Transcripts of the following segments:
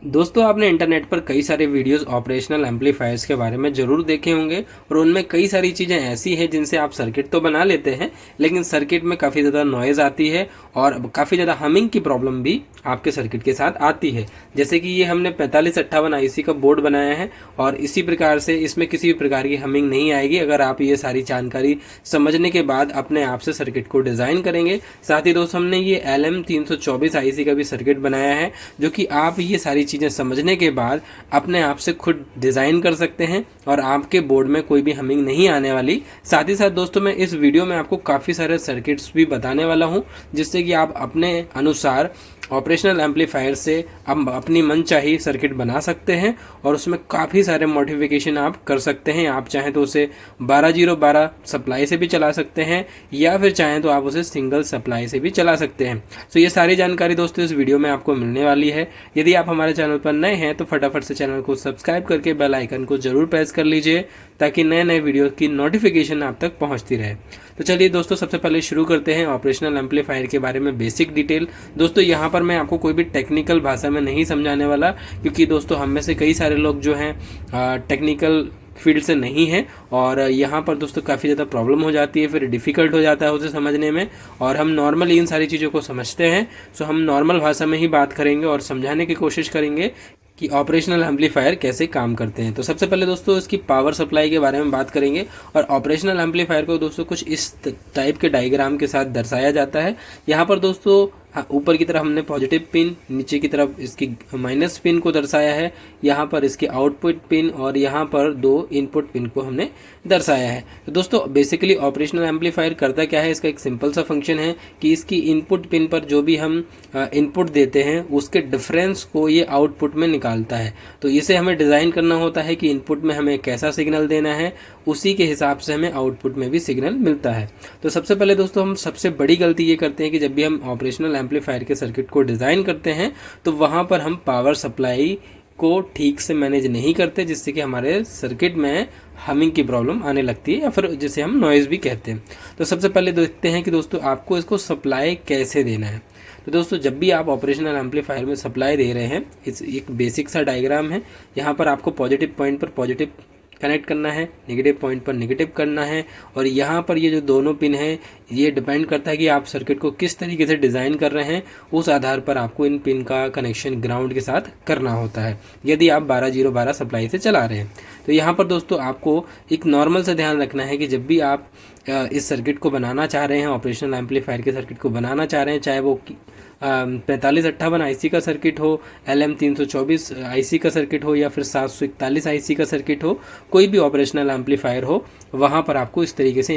दोस्तों आपने इंटरनेट पर कई सारे वीडियोस ऑपरेशनल एम्पलीफायर्स के बारे में जरूर देखे होंगे और उनमें कई सारी चीज़ें ऐसी हैं जिनसे आप सर्किट तो बना लेते हैं, लेकिन सर्किट में काफ़ी ज़्यादा नॉइज़ आती है और काफ़ी ज़्यादा हमिंग की प्रॉब्लम भी आपके सर्किट के साथ आती है। जैसे कि ये हमने 4558 आईसी का बोर्ड बनाया है और इसी प्रकार से इसमें किसी भी प्रकार की हमिंग नहीं आएगी अगर आप ये सारी जानकारी समझने के बाद अपने आप से सर्किट को डिज़ाइन करेंगे। साथ ही दोस्तों हमने ये LM324 आईसी का भी सर्किट बनाया है जो कि आप ये सारी चीज़ें समझने के बाद अपने आप से खुद डिज़ाइन कर सकते हैं और आपके बोर्ड में कोई भी हमिंग नहीं आने वाली। साथ ही साथ दोस्तों मैं इस वीडियो में आपको काफ़ी सारे सर्किट्स भी बताने वाला हूं जिससे कि आप अपने अनुसार ऑपरेशनल एम्पलीफायर से आप अपनी मनचाही सर्किट बना सकते हैं और उसमें काफ़ी सारे मॉडिफिकेशन आप कर सकते हैं। आप चाहें तो उसे 12012 सप्लाई से भी चला सकते हैं या फिर चाहें तो आप उसे सिंगल सप्लाई से भी चला सकते हैं। तो ये सारी जानकारी दोस्तों इस वीडियो में आपको मिलने वाली है। यदि आप हमारे चैनल पर नए हैं तो फटाफट से चैनल को सब्सक्राइब करके बेल आइकन को जरूर प्रेस कर लीजिए ताकि नए नए वीडियो की नोटिफिकेशन आप तक पहुंचती रहे। तो चलिए दोस्तों सबसे पहले शुरू करते हैं ऑपरेशनल एम्पलीफायर के बारे में बेसिक डिटेल। दोस्तों यहाँ पर मैं आपको कोई भी टेक्निकल भाषा में नहीं समझाने वाला, क्योंकि दोस्तों हम में से कई सारे लोग जो हैं टेक्निकल फील्ड से नहीं है और यहाँ पर दोस्तों काफ़ी ज़्यादा प्रॉब्लम हो जाती है, फिर डिफ़िकल्ट हो जाता है उसे समझने में। और हम नॉर्मली इन सारी चीज़ों को समझते हैं, सो हम नॉर्मल भाषा में ही बात करेंगे और समझाने की कोशिश करेंगे कि ऑपरेशनल एम्पलीफायर कैसे काम करते हैं। तो सबसे पहले दोस्तों इसकी पावर सप्लाई के बारे में बात करेंगे और ऑपरेशनल एम्पलीफायर को दोस्तों कुछ इस टाइप के डायग्राम के साथ दर्शाया जाता है। यहाँ पर दोस्तों ऊपर की तरफ हमने पॉजिटिव पिन, नीचे की तरफ इसकी माइनस पिन को दर्शाया है, यहाँ पर इसके आउटपुट पिन और यहाँ पर दो इनपुट पिन को हमने दर्शाया है। तो दोस्तों बेसिकली ऑपरेशनल एम्पलीफायर करता क्या है, इसका एक सिंपल सा फंक्शन है कि इसकी इनपुट पिन पर जो भी हम इनपुट देते हैं उसके डिफरेंस को ये आउटपुट में निकालता है। तो इसे हमें डिज़ाइन करना होता है कि इनपुट में हमें कैसा सिग्नल देना है, उसी के हिसाब से हमें आउटपुट में भी सिग्नल मिलता है। तो सबसे पहले दोस्तों हम सबसे बड़ी गलती ये करते हैं कि जब भी हम ऑपरेशनल एम्पलीफायर के सर्किट को डिज़ाइन करते हैं तो वहाँ पर हम पावर सप्लाई को ठीक से मैनेज नहीं करते, जिससे कि हमारे सर्किट में हमिंग की प्रॉब्लम आने लगती है या फिर जिसे हम नॉइज़ भी कहते हैं। तो सबसे पहले देखते हैं कि दोस्तों आपको इसको सप्लाई कैसे देना है। तो दोस्तों जब भी आप ऑपरेशनल एम्पलीफायर में सप्लाई दे रहे हैं, इस एक बेसिक सा डायग्राम है। यहाँ पर आपको पॉजिटिव पॉइंट पर पॉजिटिव कनेक्ट करना है, नेगेटिव पॉइंट पर नेगेटिव करना है और यहाँ पर ये जो दोनों पिन हैं ये डिपेंड करता है कि आप सर्किट को किस तरीके से डिज़ाइन कर रहे हैं। उस आधार पर आपको इन पिन का कनेक्शन ग्राउंड के साथ करना होता है यदि आप 12012 सप्लाई से चला रहे हैं। तो यहाँ पर दोस्तों आपको एक नॉर्मल से ध्यान रखना है कि जब भी आप इस सर्किट को बनाना चाह रहे हैं, ऑपरेशनल एम्पलीफायर के सर्किट को बनाना चाह रहे हैं, चाहे वो 4558 आईसी का सर्किट हो, LM324 आईसी का सर्किट हो या फिर 741 आईसी का सर्किट हो, कोई भी ऑपरेशनल एम्पलीफायर हो, वहाँ पर आपको इस तरीके से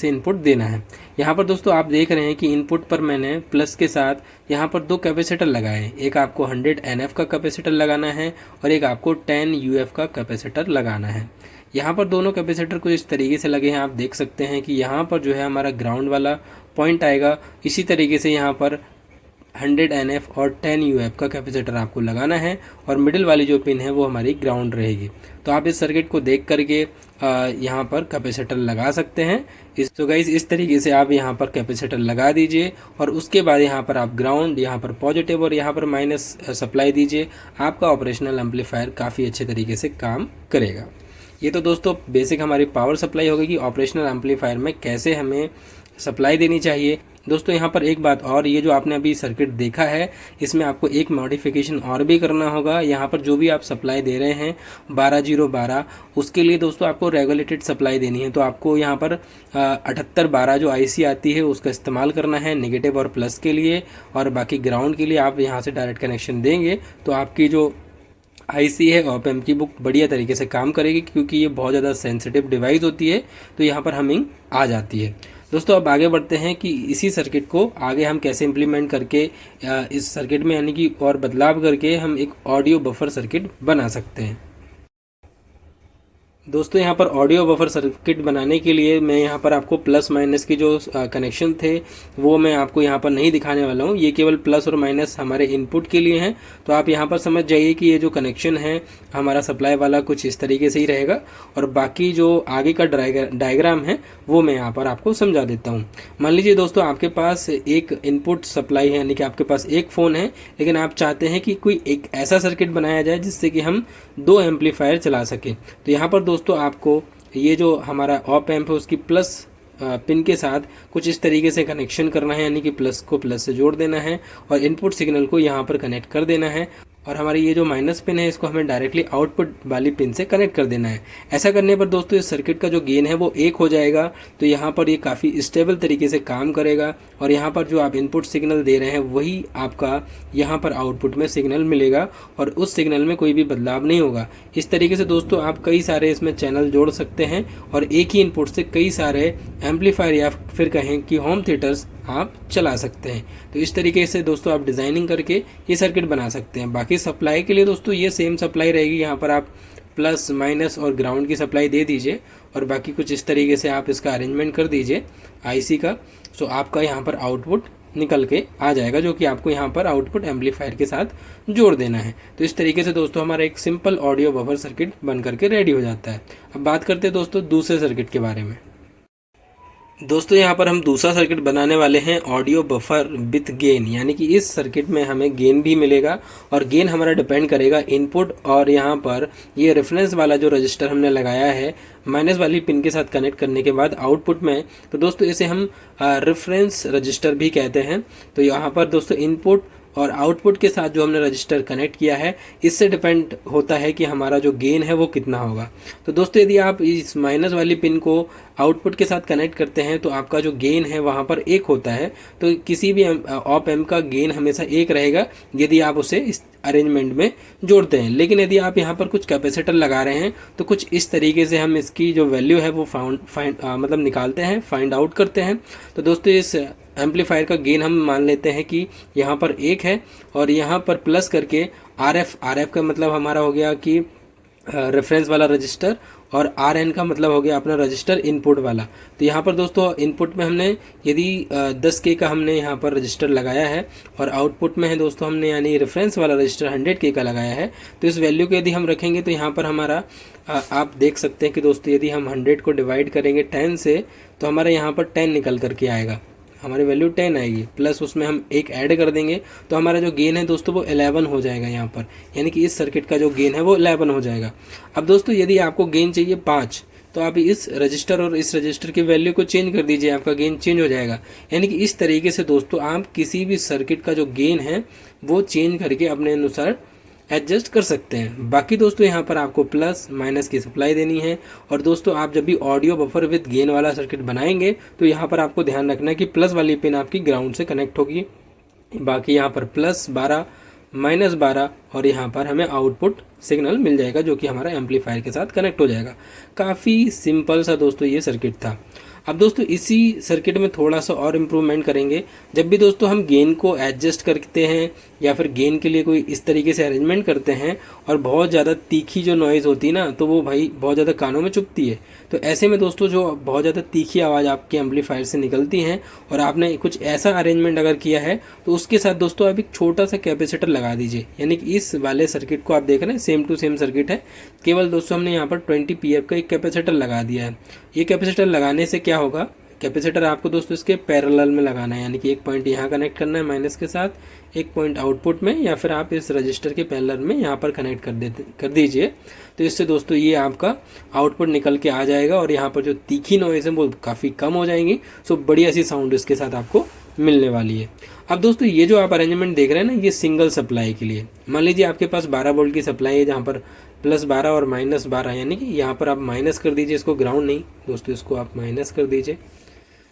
इनपुट देना है। यहाँ पर दोस्तों आप देख रहे हैं कि इनपुट पर मैंने प्लस के साथ यहाँ पर दो कैपेसिटर लगाए हैं। एक आपको 100 NF का कैपेसिटर लगाना है और एक आपको 10 UF का कैपेसिटर लगाना है। यहाँ पर दोनों कैपेसिटर कुछ इस तरीके से लगे हैं, आप देख सकते हैं कि यहाँ पर जो है हमारा ग्राउंड वाला पॉइंट आएगा। इसी तरीके से यहाँ पर 100 NF और 10 UF का कैपेसिटर आपको लगाना है और मिडिल वाली जो पिन है वो हमारी ग्राउंड रहेगी। तो आप इस सर्किट को देख करके यहाँ पर कैपेसिटर लगा सकते हैं। तो गाइस इस तरीके से आप यहाँ पर कैपेसिटर लगा दीजिए और उसके बाद यहाँ पर आप ग्राउंड, यहाँ पर पॉजिटिव और यहाँ पर माइनस सप्लाई दीजिए। आपका ऑपरेशनल एम्पलीफायर काफ़ी अच्छे तरीके से काम करेगा। ये तो दोस्तों बेसिक हमारी पावर सप्लाई हो गई कि ऑपरेशनल एम्पलीफायर में कैसे हमें सप्लाई देनी चाहिए। दोस्तों यहाँ पर एक बात और, ये जो आपने अभी सर्किट देखा है इसमें आपको एक मॉडिफिकेशन और भी करना होगा। यहाँ पर जो भी आप सप्लाई दे रहे हैं 12012, उसके लिए दोस्तों आपको रेगुलेटेड सप्लाई देनी है। तो आपको यहाँ पर 7812 जो आईसी आती है उसका इस्तेमाल करना है नेगेटिव और प्लस के लिए, और बाकी ग्राउंड के लिए आप यहाँ से डायरेक्ट कनेक्शन देंगे तो आपकी जो आईसी है ऑप एम्प की, वो बढ़िया तरीके से काम करेगी, क्योंकि ये बहुत ज़्यादा सेंसिटिव डिवाइस होती है तो यहाँ पर हमिंग आ जाती है। दोस्तों अब आगे बढ़ते हैं कि इसी सर्किट को आगे हम कैसे इम्प्लीमेंट करके इस सर्किट में यानी कि और बदलाव करके हम एक ऑडियो बफर सर्किट बना सकते हैं। दोस्तों यहाँ पर ऑडियो बफर सर्किट बनाने के लिए मैं यहाँ पर आपको प्लस माइनस की जो कनेक्शन थे वो मैं आपको यहाँ पर नहीं दिखाने वाला हूँ। ये केवल प्लस और माइनस हमारे इनपुट के लिए हैं। तो आप यहाँ पर समझ जाइए कि ये जो कनेक्शन है हमारा सप्लाई वाला कुछ इस तरीके से ही रहेगा, और बाकी जो आगे का डायग्राम है वो मैं यहाँ पर आपको समझा देता हूँ। मान लीजिए दोस्तों आपके पास एक इनपुट सप्लाई है, यानी कि आपके पास एक फ़ोन है, लेकिन आप चाहते हैं कि कोई एक ऐसा सर्किट बनाया जाए जिससे कि हम 2 एम्पलीफायर चला सकें। तो यहाँ पर दोस्तों आपको ये जो हमारा ऑप एम्प है उसकी प्लस पिन के साथ कुछ इस तरीके से कनेक्शन करना है, यानी कि प्लस को प्लस से जोड़ देना है और इनपुट सिग्नल को यहाँ पर कनेक्ट कर देना है, और हमारी ये जो माइनस पिन है इसको हमें डायरेक्टली आउटपुट वाली पिन से कनेक्ट कर देना है। ऐसा करने पर दोस्तों इस सर्किट का जो गेन है वो 1 हो जाएगा। तो यहाँ पर ये काफ़ी स्टेबल तरीके से काम करेगा, और यहाँ पर जो आप इनपुट सिग्नल दे रहे हैं वही आपका यहाँ पर आउटपुट में सिग्नल मिलेगा, और उस सिग्नल में कोई भी बदलाव नहीं होगा। इस तरीके से दोस्तों आप कई सारे इसमें चैनल जोड़ सकते हैं, और एक ही इनपुट से कई सारे एम्पलीफायर या फिर कहें कि होम थिएटर्स आप चला सकते हैं। तो इस तरीके से दोस्तों आप डिज़ाइनिंग करके ये सर्किट बना सकते हैं। बाकी सप्लाई के लिए दोस्तों ये सेम सप्लाई रहेगी, यहाँ पर आप प्लस माइनस और ग्राउंड की सप्लाई दे दीजिए, और बाकी कुछ इस तरीके से आप इसका अरेंजमेंट कर दीजिए आईसी का। सो आपका यहाँ पर आउटपुट निकल के आ जाएगा, जो कि आपको यहाँ पर आउटपुट एम्पलीफायर के साथ जोड़ देना है। तो इस तरीके से दोस्तों हमारा एक सिंपल ऑडियो बफर सर्किट बन करके रेडी हो जाता है। अब बात करते हैं दोस्तों दूसरे सर्किट के बारे में। दोस्तों यहाँ पर हम दूसरा सर्किट बनाने वाले हैं ऑडियो बफर विथ गेन, यानी कि इस सर्किट में हमें गेन भी मिलेगा, और गेन हमारा डिपेंड करेगा इनपुट और यहाँ पर ये रेफरेंस वाला जो रजिस्टर हमने लगाया है माइनस वाली पिन के साथ कनेक्ट करने के बाद आउटपुट में। तो दोस्तों इसे हम रेफरेंस रजिस्टर भी कहते हैं। तो यहाँ पर दोस्तों इनपुट और आउटपुट के साथ जो हमने रजिस्टर कनेक्ट किया है इससे डिपेंड होता है कि हमारा जो गेन है वो कितना होगा। तो दोस्तों यदि आप इस माइनस वाली पिन को आउटपुट के साथ कनेक्ट करते हैं तो आपका जो गेन है वहाँ पर 1 होता है। तो किसी भी ऑप एम्प का गेन हमेशा 1 रहेगा यदि आप उसे इस अरेंजमेंट में जोड़ते हैं। लेकिन यदि आप यहाँ पर कुछ कैपेसिटर लगा रहे हैं तो कुछ इस तरीके से हम इसकी जो वैल्यू है वो मतलब निकालते हैं, फाइंड आउट करते हैं। तो दोस्तों इस एम्पलीफायर का गेन हम मान लेते हैं कि यहाँ पर 1 है, और यहाँ पर प्लस करके RF का मतलब हमारा हो गया कि रेफरेंस वाला रजिस्टर, और RN का मतलब हो गया अपना रजिस्टर इनपुट वाला। तो यहाँ पर दोस्तों इनपुट में हमने यदि 10K का हमने यहाँ पर रजिस्टर लगाया है, और आउटपुट में है दोस्तों हमने यानी रेफरेंस वाला रजिस्टर 100K का लगाया है। तो इस वैल्यू को यदि हम रखेंगे तो यहाँ पर हमारा आप देख सकते हैं कि दोस्तों यदि हम 100 को डिवाइड करेंगे 10 से तो हमारा यहाँ पर 10 निकल करके आएगा, हमारी वैल्यू 10 आएगी। प्लस उसमें हम 1 ऐड कर देंगे तो हमारा जो गेन है दोस्तों वो 11 हो जाएगा यहाँ पर, यानी कि इस सर्किट का जो गेन है वो 11 हो जाएगा। अब दोस्तों यदि आपको गेन चाहिए 5 तो आप इस रजिस्टर और इस रजिस्टर की वैल्यू को चेंज कर दीजिए, आपका गेन चेंज हो जाएगा। यानी कि इस तरीके से दोस्तों आप किसी भी सर्किट का जो गेन है वो चेंज करके अपने अनुसार एडजस्ट कर सकते हैं। बाकी दोस्तों यहाँ पर आपको प्लस माइनस की सप्लाई देनी है। और दोस्तों आप जब भी ऑडियो बफर विद गेन वाला सर्किट बनाएंगे तो यहाँ पर आपको ध्यान रखना है कि प्लस वाली पिन आपकी ग्राउंड से कनेक्ट होगी। बाकी यहाँ पर +12 -12 और यहाँ पर हमें आउटपुट सिग्नल मिल जाएगा जो कि हमारा एम्पलीफायर के साथ कनेक्ट हो जाएगा। काफ़ी सिंपल सा दोस्तों ये सर्किट था। अब दोस्तों इसी सर्किट में थोड़ा सा और इम्प्रूवमेंट करेंगे। जब भी दोस्तों हम गेन को एडजस्ट करते हैं या फिर गेन के लिए कोई इस तरीके से अरेंजमेंट करते हैं और बहुत ज़्यादा तीखी जो नॉइज़ होती है ना तो वो भाई बहुत ज़्यादा कानों में चुभती है। तो ऐसे में दोस्तों जो बहुत ज़्यादा तीखी आवाज़ आपके एम्पलीफायर से निकलती हैं और आपने कुछ ऐसा अरेंजमेंट अगर किया है तो उसके साथ दोस्तों आप एक छोटा सा कैपेसिटर लगा दीजिए। यानी कि इस वाले सर्किट को आप देख रहे हैं सेम टू सेम सर्किट है, केवल दोस्तों हमने यहाँ पर 20 pf का एक कैपेसिटर लगा दिया है। ये कैपेसिटर लगाने से क्या होगा, कैपेसिटर आपको दोस्तों इसके पैरेलल में लगाना है, यानी कि एक पॉइंट यहाँ कनेक्ट करना है माइनस के साथ, एक पॉइंट आउटपुट में, या फिर आप इस रजिस्टर के पैरेलल में यहाँ पर कनेक्ट कर दीजिए। तो इससे दोस्तों ये आपका आउटपुट निकल के आ जाएगा और यहाँ पर जो तीखी नॉइज़ है वो काफ़ी कम हो जाएंगी। सो बढ़िया सी साउंड इसके साथ आपको मिलने वाली है। अब दोस्तों ये जो आप अरेंजमेंट देख रहे हैं ना, ये सिंगल सप्लाई के लिए। मान लीजिए आपके पास 12 वोल्ट की सप्लाई है जहाँ पर +12 और -12, यानी कि यहाँ पर आप माइनस कर दीजिए इसको, ग्राउंड नहीं दोस्तों, इसको आप माइनस कर दीजिए।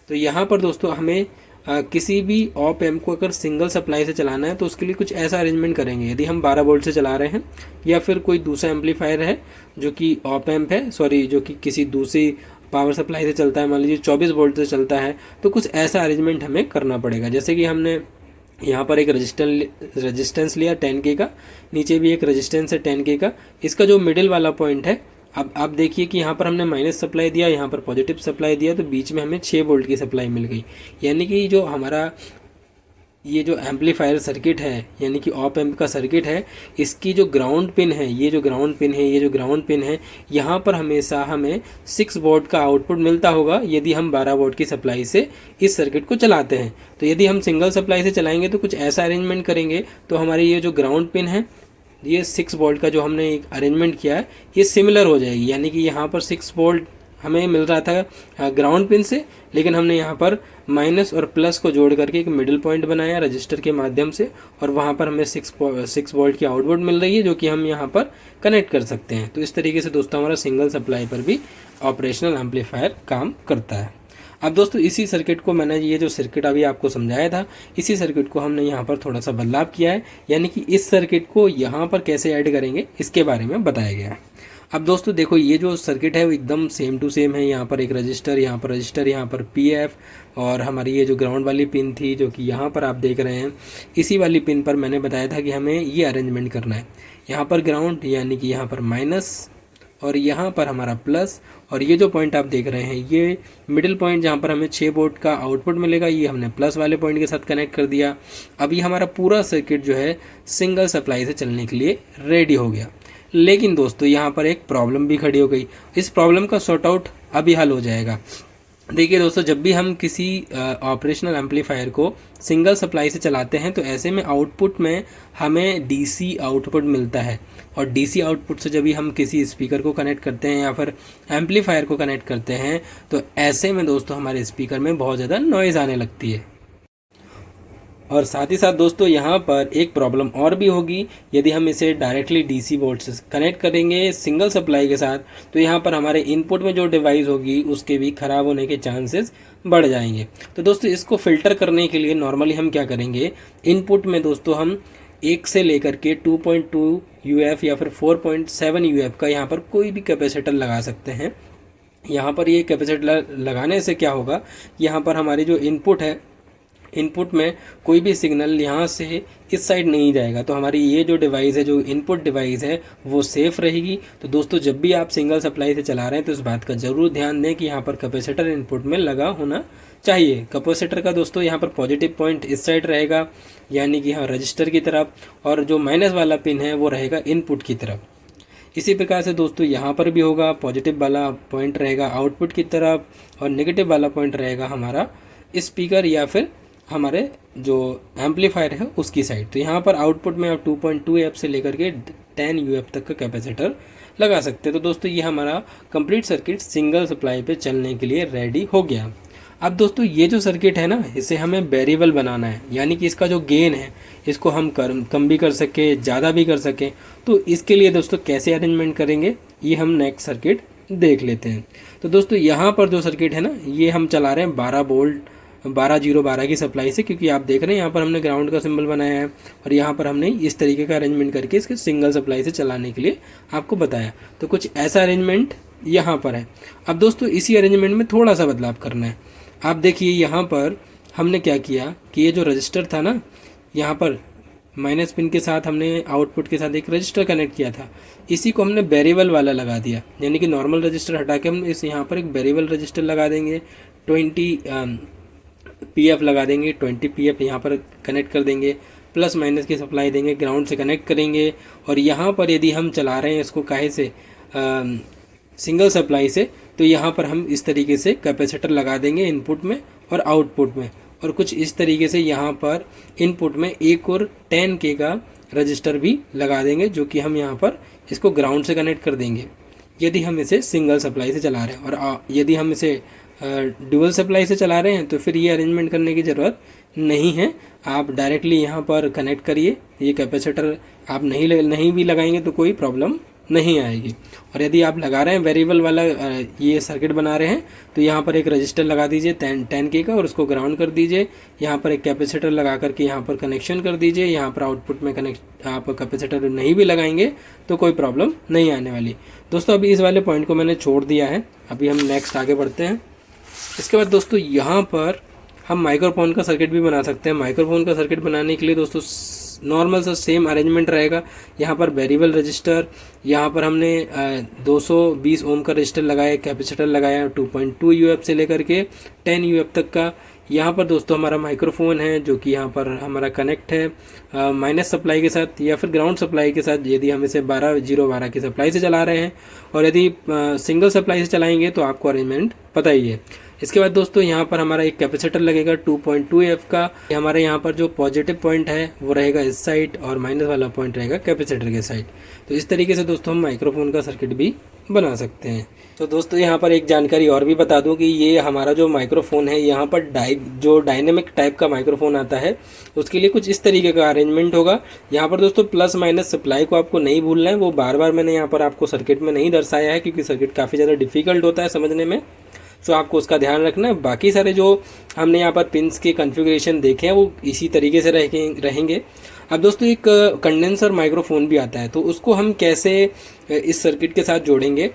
तो यहाँ पर दोस्तों हमें किसी भी ऑप एम्प को अगर सिंगल सप्लाई से चलाना है तो उसके लिए कुछ ऐसा अरेंजमेंट करेंगे। यदि हम 12 वोल्ट से चला रहे हैं या फिर कोई दूसरा एम्पलीफायर है जो कि ऑप एम्प है, जो कि किसी दूसरी पावर सप्लाई से चलता है, मान लीजिए 24 वोल्ट से चलता है, तो कुछ ऐसा अरेंजमेंट हमें करना पड़ेगा। जैसे कि हमने यहाँ पर एक रेजिस्टेंस लिया 10K का, नीचे भी एक रेजिस्टेंस है 10K का, इसका जो मिडिल वाला पॉइंट है अब आप देखिए कि यहाँ पर हमने माइनस सप्लाई दिया, यहाँ पर पॉजिटिव सप्लाई दिया, तो बीच में हमें 6 वोल्ट की सप्लाई मिल गई। यानी कि जो हमारा ये जो एम्पलीफायर सर्किट है, यानी कि ऑप एम्प का सर्किट है, इसकी जो ग्राउंड पिन है, ये जो ग्राउंड पिन है, ये जो ग्राउंड पिन है, यहाँ पर हमेशा हमें 6 वोल्ट का आउटपुट मिलता होगा यदि हम 12 वोल्ट की सप्लाई से इस सर्किट को चलाते हैं। तो यदि हम सिंगल सप्लाई से चलाएंगे तो कुछ ऐसा अरेंजमेंट करेंगे तो हमारी ये जो ग्राउंड पिन है, ये 6 वोल्ट का जो हमने एक अरेंजमेंट किया है, ये सिमिलर हो जाएगी। यानी कि यहाँ पर 6 वोल्ट हमें मिल रहा था ग्राउंड पिन से, लेकिन हमने यहाँ पर माइनस और प्लस को जोड़ करके एक मिडिल पॉइंट बनाया रजिस्टर के माध्यम से, और वहाँ पर हमें 6 वोल्ट की आउटपुट मिल रही है जो कि हम यहाँ पर कनेक्ट कर सकते हैं। तो इस तरीके से दोस्तों हमारा सिंगल सप्लाई पर भी ऑपरेशनल एम्पलीफायर काम करता है। अब दोस्तों इसी सर्किट को मैंने, ये जो सर्किट अभी आपको समझाया था, इसी सर्किट को हमने यहाँ पर थोड़ा सा बदलाव किया है, यानी कि इस सर्किट को यहाँ पर कैसे ऐड करेंगे इसके बारे में बताया गया है। अब दोस्तों देखो, ये जो सर्किट है वो एकदम सेम टू सेम है। यहाँ पर एक रजिस्टर, यहाँ पर रजिस्टर, यहाँ पर पीएफ, और हमारी ये जो ग्राउंड वाली पिन थी जो कि यहाँ पर आप देख रहे हैं, इसी वाली पिन पर मैंने बताया था कि हमें ये अरेंजमेंट करना है। यहाँ पर ग्राउंड यानी कि यहाँ पर माइनस, और यहाँ पर हमारा प्लस, और ये जो पॉइंट आप देख रहे हैं ये मिडिल पॉइंट जहाँ पर हमें 6 वोल्ट का आउटपुट मिलेगा, ये हमने प्लस वाले पॉइंट के साथ कनेक्ट कर दिया। अब ये हमारा पूरा सर्किट जो है सिंगल सप्लाई से चलने के लिए रेडी हो गया। लेकिन दोस्तों यहाँ पर एक प्रॉब्लम भी खड़ी हो गई। इस प्रॉब्लम का सॉर्ट आउट अभी हल हो जाएगा। देखिए दोस्तों, जब भी हम किसी ऑपरेशनल एम्पलीफायर को सिंगल सप्लाई से चलाते हैं तो ऐसे में आउटपुट में हमें डीसी आउटपुट मिलता है, और डीसी आउटपुट से जब भी हम किसी स्पीकर को कनेक्ट करते हैं या फिर एम्पलीफायर को कनेक्ट करते हैं तो ऐसे में दोस्तों हमारे स्पीकर में बहुत ज़्यादा नॉइज़ आने लगती है। और साथ ही साथ दोस्तों यहाँ पर एक प्रॉब्लम और भी होगी। यदि हम इसे डायरेक्टली डीसी बोर्ड से कनेक्ट करेंगे सिंगल सप्लाई के साथ तो यहाँ पर हमारे इनपुट में जो डिवाइस होगी उसके भी ख़राब होने के चांसेस बढ़ जाएंगे। तो दोस्तों इसको फिल्टर करने के लिए नॉर्मली हम क्या करेंगे, इनपुट में दोस्तों हम 1 से लेकर के 2.2 UF या फिर 4.7 UF का यहाँ पर कोई भी कैपेसिटर लगा सकते हैं। यहाँ पर ये कैपेसिटर लगाने से क्या होगा, यहाँ पर हमारी जो इनपुट है, इनपुट में कोई भी सिग्नल यहाँ से इस साइड नहीं जाएगा, तो हमारी ये जो डिवाइस है, जो इनपुट डिवाइस है, वो सेफ़ रहेगी। तो दोस्तों जब भी आप सिंगल सप्लाई से चला रहे हैं तो इस बात का ज़रूर ध्यान दें कि यहाँ पर कैपेसिटर इनपुट में लगा होना चाहिए। कैपेसिटर का दोस्तों यहाँ पर पॉजिटिव पॉइंट इस साइड रहेगा, यानी कि हाँ रजिस्टर की तरफ, और जो माइनस वाला पिन है वो रहेगा इनपुट की तरफ। इसी प्रकार से दोस्तों यहाँ पर भी होगा, पॉजिटिव वाला पॉइंट रहेगा आउटपुट की तरफ और नेगेटिव वाला पॉइंट रहेगा हमारा स्पीकर या फिर हमारे जो एम्पलीफायर है उसकी साइड। तो यहाँ पर आउटपुट में आप 2.2 UF से लेकर के 10 UF तक का कैपेसिटर लगा सकते हैं। तो दोस्तों ये हमारा कंप्लीट सर्किट सिंगल सप्लाई पे चलने के लिए रेडी हो गया। अब दोस्तों ये जो सर्किट है ना, इसे हमें वेरिएबल बनाना है, यानी कि इसका जो गेन है इसको हम कम भी कर सके, ज़्यादा भी कर सकें। तो इसके लिए दोस्तों कैसे अरेंजमेंट करेंगे ये हम नेक्स्ट सर्किट देख लेते हैं। तो दोस्तों यहाँ पर जो सर्किट है ना, ये हम चला रहे हैं 12 वोल्ट 12 की सप्लाई से, क्योंकि आप देख रहे हैं यहाँ पर हमने ग्राउंड का सिंबल बनाया है और यहाँ पर हमने इस तरीके का अरेंजमेंट करके इसके सिंगल सप्लाई से चलाने के लिए आपको बताया। तो कुछ ऐसा अरेंजमेंट यहाँ पर है। अब दोस्तों इसी अरेंजमेंट में थोड़ा सा बदलाव करना है। आप देखिए यहाँ पर हमने क्या किया कि ये जो रजिस्टर था ना, यहाँ पर माइनस पिन के साथ हमने आउटपुट के साथ एक रजिस्टर कनेक्ट किया था, इसी को हमने वेरिएबल वाला लगा दिया। यानी कि नॉर्मल रजिस्टर हटा के हम इस यहाँ पर एक वेरिएबल रजिस्टर लगा देंगे, 20 PF लगा देंगे, 20 PF यहाँ पर कनेक्ट कर देंगे, प्लस माइनस की सप्लाई देंगे, ग्राउंड से कनेक्ट करेंगे। और यहाँ पर यदि हम चला रहे हैं इसको काहे से सिंगल सप्लाई से, तो यहाँ पर हम इस तरीके से कैपेसिटर लगा देंगे इनपुट में और आउटपुट में, और कुछ इस तरीके से यहाँ पर इनपुट में एक और 10K का रजिस्टर भी लगा देंगे, जो कि हम यहाँ पर इसको ग्राउंड से कनेक्ट कर देंगे यदि हम इसे सिंगल सप्लाई से चला रहे हैं। और यदि हम इसे ड्यूअल सप्लाई से चला रहे हैं तो फिर ये अरेंजमेंट करने की ज़रूरत नहीं है, आप डायरेक्टली यहाँ पर कनेक्ट करिए। ये कैपेसिटर आप नहीं भी लगाएंगे तो कोई प्रॉब्लम नहीं आएगी। और यदि आप लगा रहे हैं वेरिएबल वाला ये सर्किट बना रहे हैं तो यहाँ पर एक रजिस्टर लगा दीजिए 10K का और उसको ग्राउंड कर दीजिए। यहाँ पर एक कैपेसिटर लगा करके यहाँ पर कनेक्शन कर दीजिए। यहाँ पर आउटपुट में कनेक्ट आप कैपेसिटर नहीं भी लगाएंगे तो कोई प्रॉब्लम नहीं आने वाली। दोस्तों अभी इस वाले पॉइंट को मैंने छोड़ दिया है, अभी हम नेक्स्ट आगे बढ़ते हैं। इसके बाद दोस्तों यहाँ पर हम माइक्रोफोन का सर्किट भी बना सकते हैं। माइक्रोफोन का सर्किट बनाने के लिए दोस्तों नॉर्मल सा सेम अरेंजमेंट रहेगा। यहाँ पर वेरिएबल रजिस्टर, यहाँ पर हमने 220 ओम का रजिस्टर लगाया, कैपेसिटर लगाया 2.2 यूएफ से लेकर के 10 यूएफ तक का। यहाँ पर दोस्तों हमारा माइक्रोफोन है जो कि यहाँ पर हमारा कनेक्ट है माइनस सप्लाई के साथ या फिर ग्राउंड सप्लाई के साथ, यदि हम इसे 12 की सप्लाई से चला रहे हैं, और यदि सिंगल सप्लाई से चलाएंगे तो आपको अरेंजमेंट पता ही है। इसके बाद दोस्तों यहाँ पर हमारा एक कैपेसिटर लगेगा 2.2 एफ का। हमारे यहाँ पर जो पॉजिटिव पॉइंट है वो रहेगा इस साइड और माइनस वाला पॉइंट रहेगा कैपेसिटर के साइड। तो इस तरीके से दोस्तों हम माइक्रोफोन का सर्किट भी बना सकते हैं। तो दोस्तों यहाँ पर एक जानकारी और भी बता दूं कि ये हमारा जो माइक्रोफोन है, यहाँ पर जो डायनेमिक टाइप का माइक्रोफोन आता है उसके लिए कुछ इस तरीके का अरेंजमेंट होगा। यहाँ पर दोस्तों प्लस माइनस सप्लाई को आपको नहीं भूलना है, वो बार बार मैंने यहाँ पर आपको सर्किट में नहीं दर्शाया है क्योंकि सर्किट काफ़ी ज़्यादा डिफिकल्ट होता है समझने में, तो आपको उसका ध्यान रखना है। बाकी सारे जो हमने यहाँ पर पिंस के कॉन्फ़िगरेशन देखे हैं वो इसी तरीके से रहेंगे। अब दोस्तों एक कंडेंसर माइक्रोफोन भी आता है, तो उसको हम कैसे इस सर्किट के साथ जोड़ेंगे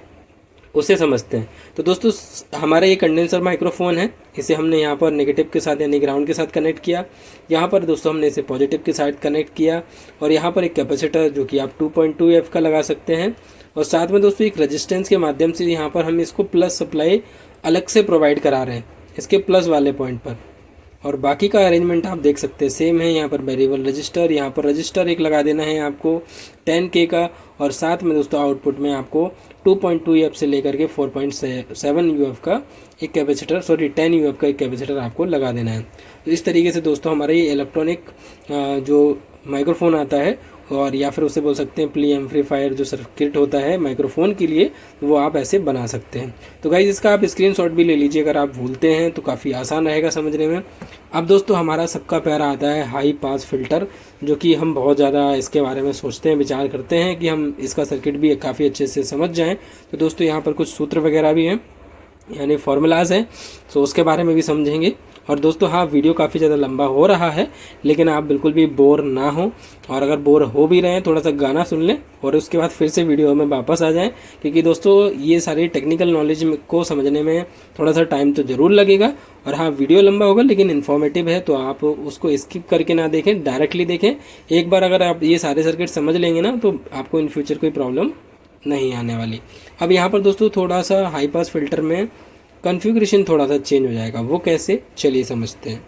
उसे समझते हैं। तो दोस्तों हमारा ये कंडेंसर माइक्रोफोन है, इसे हमने यहाँ पर नेगेटिव के साथ यानी ग्राउंड के साथ कनेक्ट किया। यहाँ पर दोस्तों हमने इसे पॉजिटिव के साथ कनेक्ट किया और यहाँ पर एक कैपेसिटर जो कि आप 2.2 एफ का लगा सकते हैं, और साथ में दोस्तों एक रेजिस्टेंस के माध्यम से यहाँ पर हम इसको प्लस सप्लाई अलग से प्रोवाइड करा रहे हैं इसके प्लस वाले पॉइंट पर। और बाकी का अरेंजमेंट आप देख सकते हैं सेम है। यहाँ पर वेरिएबल रजिस्टर, यहाँ पर रजिस्टर एक लगा देना है आपको 10K का, और साथ में दोस्तों आउटपुट में आपको 2.2 यूएफ से लेकर के 4.7 यूएफ का एक कैपेसिटर 10 यूएफ का एक कैपेसिटर आपको लगा देना है। तो इस तरीके से दोस्तों हमारा ये इलेक्ट्रॉनिक जो माइक्रोफोन आता है, और या फिर उसे बोल सकते हैं प्ली एम्पलीफायर जो सर्किट होता है माइक्रोफोन के लिए, वो आप ऐसे बना सकते हैं। तो गाइज इसका आप स्क्रीनशॉट भी ले लीजिए अगर आप भूलते हैं तो काफ़ी आसान रहेगा समझने में। अब दोस्तों हमारा सबका प्यारा आता है हाई पास फिल्टर, जो कि हम बहुत ज़्यादा इसके बारे में सोचते हैं, विचार करते हैं कि हम इसका सर्किट भी काफ़ी अच्छे से समझ जाएँ। तो दोस्तों यहाँ पर कुछ सूत्र वगैरह भी हैं यानी फार्मूलाज हैं, तो उसके बारे में भी समझेंगे। और दोस्तों हाँ, वीडियो काफ़ी ज़्यादा लंबा हो रहा है, लेकिन आप बिल्कुल भी बोर ना हो, और अगर बोर हो भी रहे हैं थोड़ा सा गाना सुन लें और उसके बाद फिर से वीडियो में वापस आ जाएं, क्योंकि दोस्तों ये सारी टेक्निकल नॉलेज को समझने में थोड़ा सा टाइम तो ज़रूर लगेगा। और हाँ, वीडियो लंबा होगा लेकिन इन्फॉर्मेटिव है, तो आप उसको स्किप करके ना देखें, डायरेक्टली देखें। एक बार अगर आप ये सारे सर्किट समझ लेंगे ना तो आपको इन फ्यूचर कोई प्रॉब्लम नहीं आने वाली। अब यहाँ पर दोस्तों थोड़ा सा हाई पास फिल्टर में कॉन्फ़िगरेशन थोड़ा सा चेंज हो जाएगा, वो कैसे, चलिए समझते हैं।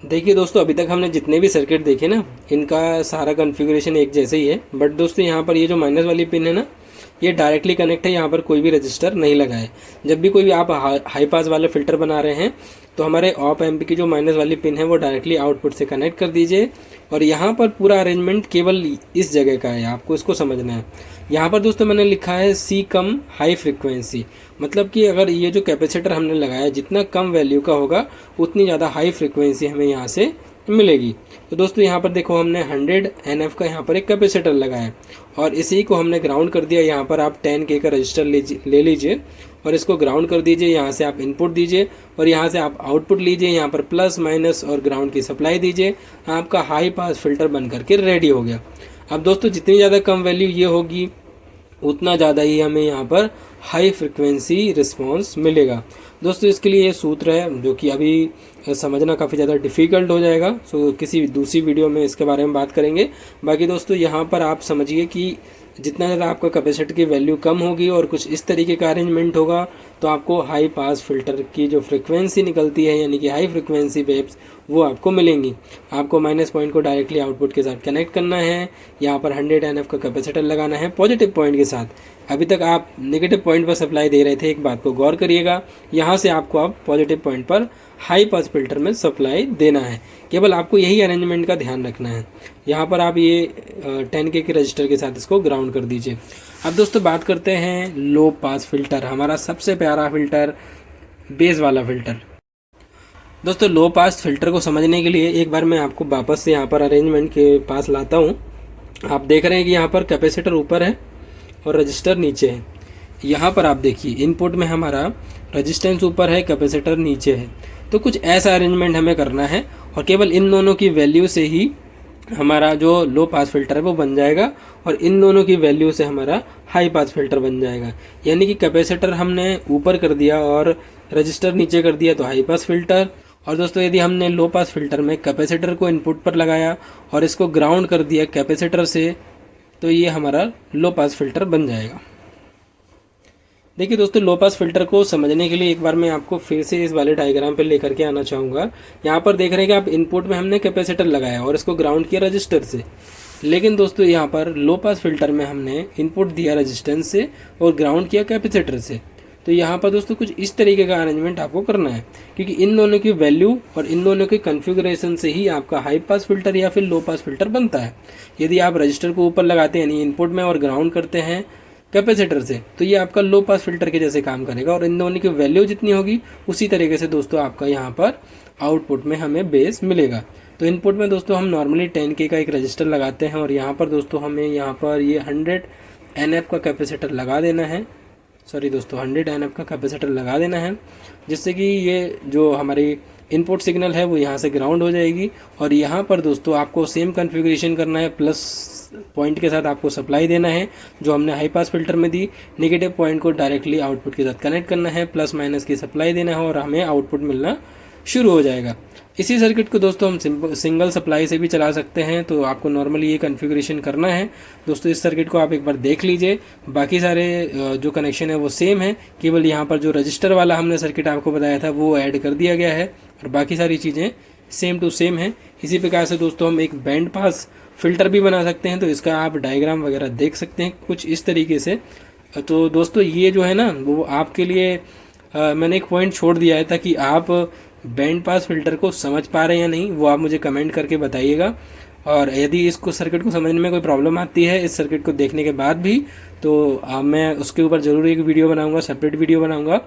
देखिए दोस्तों, अभी तक हमने जितने भी सर्किट देखे ना, इनका सारा कॉन्फ़िगरेशन एक जैसे ही है, बट दोस्तों यहाँ पर ये जो माइनस वाली पिन है ना, ये डायरेक्टली कनेक्ट है, यहाँ पर कोई भी रजिस्टर नहीं लगा है। जब भी कोई भी आप हाई पास वाला फिल्टर बना रहे हैं तो हमारे ऑप एम्प की जो माइनस वाली पिन है वो डायरेक्टली आउटपुट से कनेक्ट कर दीजिए। और यहाँ पर पूरा अरेंजमेंट केवल इस जगह का है, आपको इसको समझना है। यहाँ पर दोस्तों मैंने लिखा है सी कम हाई फ्रिक्वेंसी, मतलब कि अगर ये जो कैपेसिटर हमने लगाया जितना कम वैल्यू का होगा उतनी ज़्यादा हाई फ्रिक्वेंसी हमें यहाँ से मिलेगी। तो दोस्तों यहाँ पर देखो हमने 100 NF का यहाँ पर एक कैपेसिटर लगाया और इसी को हमने ग्राउंड कर दिया। यहाँ पर आप 10K का रजिस्टर ले लीजिए और इसको ग्राउंड कर दीजिए। यहाँ से आप इनपुट दीजिए और यहाँ से आप आउटपुट लीजिए। यहाँ पर प्लस माइनस और ग्राउंड की सप्लाई दीजिए। आपका हाई पास फिल्टर बन करके रेडी हो गया। अब दोस्तों जितनी ज़्यादा कम वैल्यू ये होगी उतना ज़्यादा ही हमें यहाँ पर हाई फ्रिक्वेंसी रिस्पॉन्स मिलेगा। दोस्तों इसके लिए ये सूत्र है जो कि अभी समझना काफ़ी ज़्यादा डिफ़िकल्ट हो जाएगा, सो किसी दूसरी वीडियो में इसके बारे में बात करेंगे। बाकी दोस्तों यहाँ पर आप समझिए कि जितना ज़्यादा आपका कैपेसिटर की वैल्यू कम होगी और कुछ इस तरीके का अरेंजमेंट होगा तो आपको हाई पास फिल्टर की जो फ्रिक्वेंसी निकलती है यानी कि हाई फ्रिक्वेंसी वेव्स वो आपको मिलेंगी। आपको माइनस पॉइंट को डायरेक्टली आउटपुट के साथ कनेक्ट करना है। यहाँ पर 100 NF का कैपेसिटर लगाना है पॉजिटिव पॉइंट के साथ। अभी तक आप नेगेटिव पॉइंट पर सप्लाई दे रहे थे, एक बात को गौर करिएगा, यहाँ से आपको अब पॉजिटिव पॉइंट पर हाई पास फिल्टर में सप्लाई देना है। केवल आपको यही अरेंजमेंट का ध्यान रखना है। यहाँ पर आप ये 10K के रजिस्टर के साथ इसको ग्राउंड कर दीजिए। अब दोस्तों बात करते हैं लो पास फिल्टर, हमारा सबसे प्यारा फिल्टर, बेस वाला फिल्टर। दोस्तों लो पास फिल्टर को समझने के लिए एक बार मैं आपको वापस से यहाँ पर अरेंजमेंट के पास लाता हूँ। आप देख रहे हैं कि यहाँ पर कैपेसिटर ऊपर है और रजिस्टर नीचे है। यहाँ पर आप देखिए इनपुट में हमारा रेजिस्टेंस ऊपर है, कैपेसिटर नीचे है। तो कुछ ऐसा अरेंजमेंट हमें करना है और केवल इन दोनों की वैल्यू से ही हमारा जो लो पास फिल्टर है वो बन जाएगा और इन दोनों की वैल्यू से हमारा हाई पास फिल्टर बन जाएगा। यानी कि कैपेसिटर हमने ऊपर कर दिया और रजिस्टर नीचे कर दिया तो हाई पास फिल्टर, और दोस्तों यदि हमने लो पास फिल्टर में कैपेसिटर को इनपुट पर लगाया और इसको ग्राउंड कर दिया कैपेसिटर से, तो ये हमारा लो पास फिल्टर बन जाएगा। देखिए दोस्तों, लो पास फिल्टर को समझने के लिए एक बार मैं आपको फिर से इस वाले डायग्राम पे लेकर के आना चाहूँगा। यहाँ पर देख रहे हैं कि आप इनपुट में हमने कैपेसिटर लगाया और इसको ग्राउंड किया रजिस्टर से, लेकिन दोस्तों यहाँ पर लो पास फिल्टर में हमने इनपुट दिया रजिस्टेंस से और ग्राउंड किया कैपेसिटर से। तो यहाँ पर दोस्तों कुछ इस तरीके का अरेंजमेंट आपको करना है, क्योंकि इन दोनों की वैल्यू और इन दोनों के कन्फिगरेशन से ही आपका हाई पास फिल्टर या फिर लो पास फिल्टर बनता है। यदि आप रजिस्टर को ऊपर लगाते हैं यानी इनपुट में और ग्राउंड करते हैं कैपेसिटर से, तो ये आपका लो पास फिल्टर के जैसे काम करेगा और इन दोनों की वैल्यू जितनी होगी उसी तरीके से दोस्तों आपका यहाँ पर आउटपुट में हमें बेस मिलेगा। तो इनपुट में दोस्तों हम नॉर्मली 10K का एक रजिस्टर लगाते हैं और यहाँ पर दोस्तों हमें यहाँ पर ये 100 NF का कैपेसिटर लगा देना है, 100 NF का कैपेसिटर लगा देना है, जिससे कि ये जो हमारी इनपुट सिग्नल है वो यहाँ से ग्राउंड हो जाएगी। और यहाँ पर दोस्तों आपको सेम कॉन्फ़िगरेशन करना है, प्लस पॉइंट के साथ आपको सप्लाई देना है जो हमने हाई पास फिल्टर में दी, नेगेटिव पॉइंट को डायरेक्टली आउटपुट के साथ कनेक्ट करना है, प्लस माइनस की सप्लाई देना है और हमें आउटपुट मिलना शुरू हो जाएगा। इसी सर्किट को दोस्तों हम सिंगल सप्लाई से भी चला सकते हैं, तो आपको नॉर्मली ये कॉन्फ़िगरेशन करना है। दोस्तों इस सर्किट को आप एक बार देख लीजिए, बाकी सारे जो कनेक्शन है वो सेम है, केवल यहाँ पर जो रजिस्टर वाला हमने सर्किट आपको बताया था वो ऐड कर दिया गया है और बाकी सारी चीज़ें सेम टू सेम है। इसी प्रकार से दोस्तों हम एक बैंड पास फिल्टर भी बना सकते हैं, तो इसका आप डायग्राम वगैरह देख सकते हैं कुछ इस तरीके से। तो दोस्तों ये जो है ना वो आपके लिए मैंने एक पॉइंट छोड़ दिया है, ताकि आप बैंड पास फिल्टर को समझ पा रहे हैं या नहीं वो आप मुझे कमेंट करके बताइएगा। और यदि इसको सर्किट को समझने में कोई प्रॉब्लम आती है इस सर्किट को देखने के बाद भी, तो मैं उसके ऊपर ज़रूर एक वीडियो बनाऊंगा, सेपरेट वीडियो बनाऊंगा।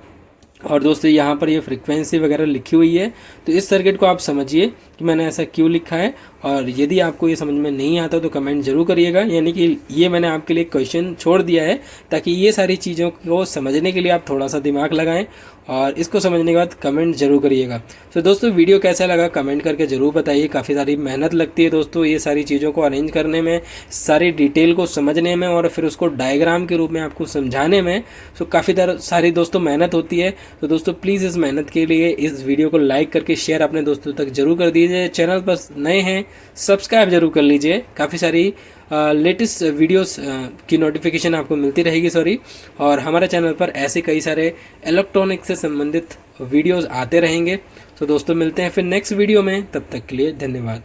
और दोस्तों यहाँ पर ये फ्रीक्वेंसी वगैरह लिखी हुई है, तो इस सर्किट को आप समझिए कि मैंने ऐसा क्यों लिखा है। और यदि आपको ये समझ में नहीं आता तो कमेंट जरूर करिएगा, यानी कि ये मैंने आपके लिए क्वेश्चन छोड़ दिया है ताकि ये सारी चीज़ों को समझने के लिए आप थोड़ा सा दिमाग लगाएं और इसको समझने के बाद कमेंट जरूर करिएगा। तो दोस्तों वीडियो कैसा लगा कमेंट करके ज़रूर बताइए। काफ़ी सारी मेहनत लगती है दोस्तों ये सारी चीज़ों को अरेंज करने में, सारी डिटेल को समझने में और फिर उसको डायग्राम के रूप में आपको समझाने में। तो काफ़ी सारी दोस्तों मेहनत होती है। तो दोस्तों प्लीज़ इस मेहनत के लिए इस वीडियो को लाइक करके शेयर अपने दोस्तों तक जरूर कर दीजिए। चैनल पर नए हैं सब्सक्राइब जरूर कर लीजिए, काफ़ी सारी लेटेस्ट वीडियोस की नोटिफिकेशन आपको मिलती रहेगी और हमारे चैनल पर ऐसे कई सारे इलेक्ट्रॉनिक से संबंधित वीडियोस आते रहेंगे। तो दोस्तों मिलते हैं फिर नेक्स्ट वीडियो में, तब तक के लिए धन्यवाद।